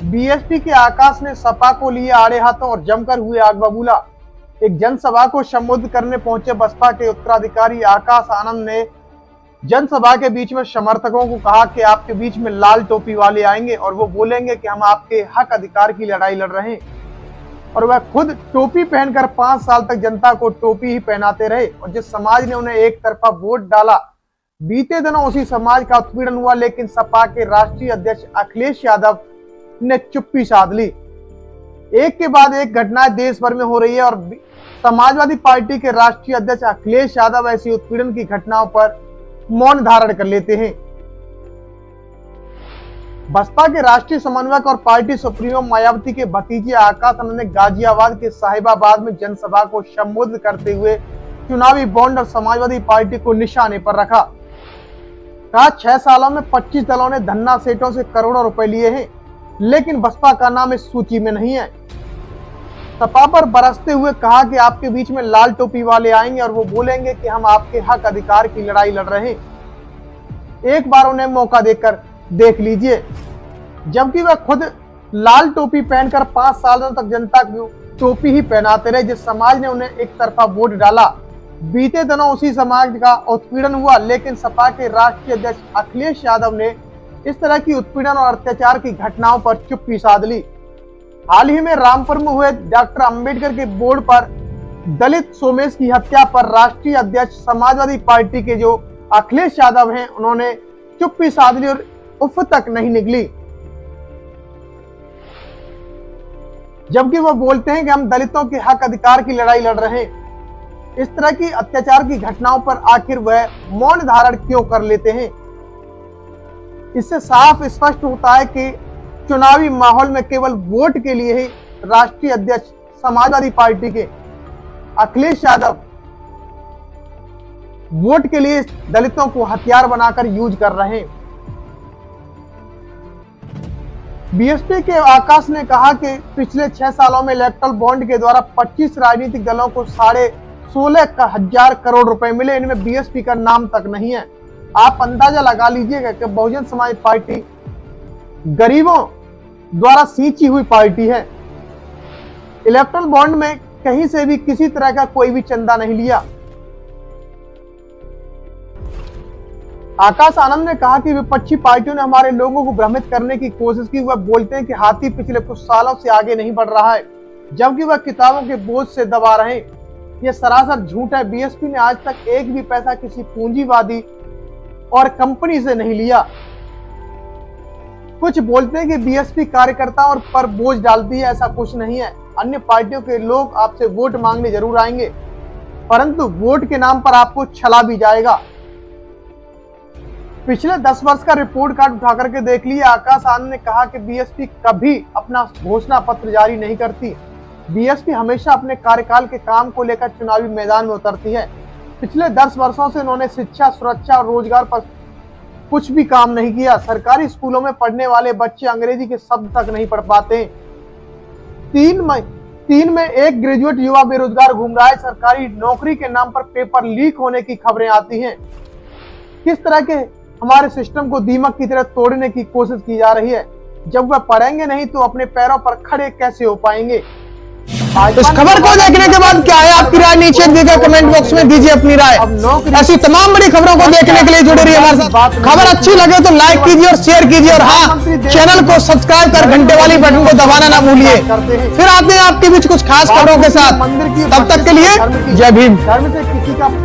BSP के आकाश ने सपा को लिए आड़े हाथों और जमकर हुए आग बबूला। एक जनसभा को संबोधित करने पहुंचे बसपा के उत्तराधिकारी आकाश आनंद ने जनसभा के बीच में समर्थकों को कहा कि आपके बीच में लाल टोपी वाले आएंगे और वो बोलेंगे कि हम आपके हक अधिकार की लड़ाई लड़ रहे हैं। और वह खुद टोपी पहनकर 5 साल तक जनता को टोपी ही पहनाते रहे और जिस समाज ने उन्हें एक तरफा वोट डाला, बीते दिनों उसी समाज का उत्पीड़न हुआ। लेकिन सपा के राष्ट्रीय अध्यक्ष अखिलेश यादव ने चुप्पी साध ली। एक के बाद एक घटनाएं देश भर में हो रही है और समाजवादी पार्टी के राष्ट्रीय अध्यक्ष अखिलेश यादव ऐसी उत्पीड़न की घटनाओं पर मौन धारण कर लेते हैं। बसपा के राष्ट्रीय समन्वयक और पार्टी सुप्रीमो मायावती के भतीजे आकाश आनंद ने गाजियाबाद के साहिबाबाद में जनसभा को संबोधित करते हुए चुनावी बॉन्ड और समाजवादी पार्टी को निशाने पर रखा। कहा 6 सालों में 25 दलों ने धन्ना सेठों से करोड़ों रुपए लिए हैं, लेकिन बसपा का नाम इस सूची में नहीं है। सपा पर बरसते हुए कहा कि आपके बीच में लाल टोपी वाले आएंगे और वो बोलेंगे कि हम आपके हक अधिकार की लड़ाई लड़ रहे हैं। एक बार उन्हें मौका देकर देख लीजिए। जबकि वह खुद लाल टोपी पहनकर 5 सालों तक जनता को टोपी ही पहनाते रहे। जिस समाज ने उन्हें एक तरफा वोट डाला, बीते दिनों उसी समाज का उत्पीड़न हुआ। लेकिन सपा के राष्ट्रीय अध्यक्ष अखिलेश यादव ने इस तरह की उत्पीड़न और अत्याचार की घटनाओं पर चुप्पी साध ली। हाल ही में रामपुर में हुए डॉक्टर अंबेडकर के बोर्ड पर दलित सोमेश की हत्या पर राष्ट्रीय अध्यक्ष समाजवादी पार्टी के जो अखिलेश यादव हैं, उन्होंने चुप्पी साध ली और उफ तक नहीं निकली। जबकि वह बोलते हैं कि हम दलितों के हक अधिकार की लड़ाई लड़ रहे हैं। इस तरह की अत्याचार की घटनाओं पर आखिर वह मौन धारण क्यों कर लेते हैं? इससे साफ स्पष्ट होता है कि चुनावी माहौल में केवल वोट के लिए ही राष्ट्रीय अध्यक्ष समाजवादी पार्टी के अखिलेश यादव वोट के लिए दलितों को हथियार बनाकर यूज कर रहे हैं। बीएसपी के आकाश ने कहा कि पिछले 6 सालों में इलेक्टोरल बॉन्ड के द्वारा 25 राजनीतिक दलों को 16,500 करोड़ रुपए मिले। इनमें बीएसपी का नाम तक नहीं है। आप अंदाजा लगा लीजिएगा कि बहुजन समाज पार्टी गरीबों द्वारा सींची हुई पार्टी है। इलेक्टोरल बॉन्ड में कहीं से भी किसी तरह का कोई भी चंदा नहीं लिया। आकाश आनंद ने कहा कि विपक्षी पार्टियों ने हमारे लोगों को भ्रमित करने की कोशिश की। वह बोलते हैं कि हाथी पिछले कुछ सालों से आगे नहीं बढ़ रहा है, जबकि वह किताबों के बोझ से दबा रहे हैं। यह सरासर झूठ है। बीएसपी ने आज तक एक भी पैसा किसी पूंजीवादी और कंपनी से नहीं लिया। कुछ बोलते हैं कि बीएसपी कार्यकर्ताओं पर बोझ डालती है, ऐसा कुछ नहीं है। अन्य पार्टियों के लोग आपसे वोट मांगने जरूर आएंगे, परंतु वोट के नाम पर आपको छला भी जाएगा। पिछले 10 वर्ष का रिपोर्ट कार्ड उठा करके देख लिए। आकाश आनंद ने कहा कि बीएसपी कभी अपना घोषणा पत्र जारी नहीं करती। बीएसपी हमेशा अपने कार्यकाल के काम को लेकर चुनावी मैदान में उतरती है। पिछले 10 वर्षों से उन्होंने शिक्षा, सुरक्षा और रोजगार पर कुछ भी काम नहीं किया। सरकारी स्कूलों में पढ़ने वाले बच्चे अंग्रेजी के शब्द तक नहीं पढ़ पाते। 3 में एक ग्रेजुएट युवा बेरोजगार घूम रहा है। सरकारी नौकरी के नाम पर पेपर लीक होने की खबरें आती हैं। किस तरह के हमारे सिस्टम को दीमक की तरह तोड़ने की कोशिश की जा रही है। जब वह पढ़ेंगे नहीं तो अपने पैरों पर खड़े कैसे हो पाएंगे? इस खबर को देखने के बाद क्या है आपकी राय? नीचे दिए कमेंट बॉक्स में दीजिए अपनी राय। ऐसी तमाम बड़ी खबरों को देखने के लिए जुड़े रहिए हमारे साथ। खबर अच्छी लगे तो लाइक कीजिए और शेयर कीजिए और हाँ, चैनल को सब्सक्राइब कर घंटे वाली बटन को दबाना ना भूलिए। फिर आते हैं आपके बीच कुछ खास खबरों के साथ। तब तक के लिए जय भीम।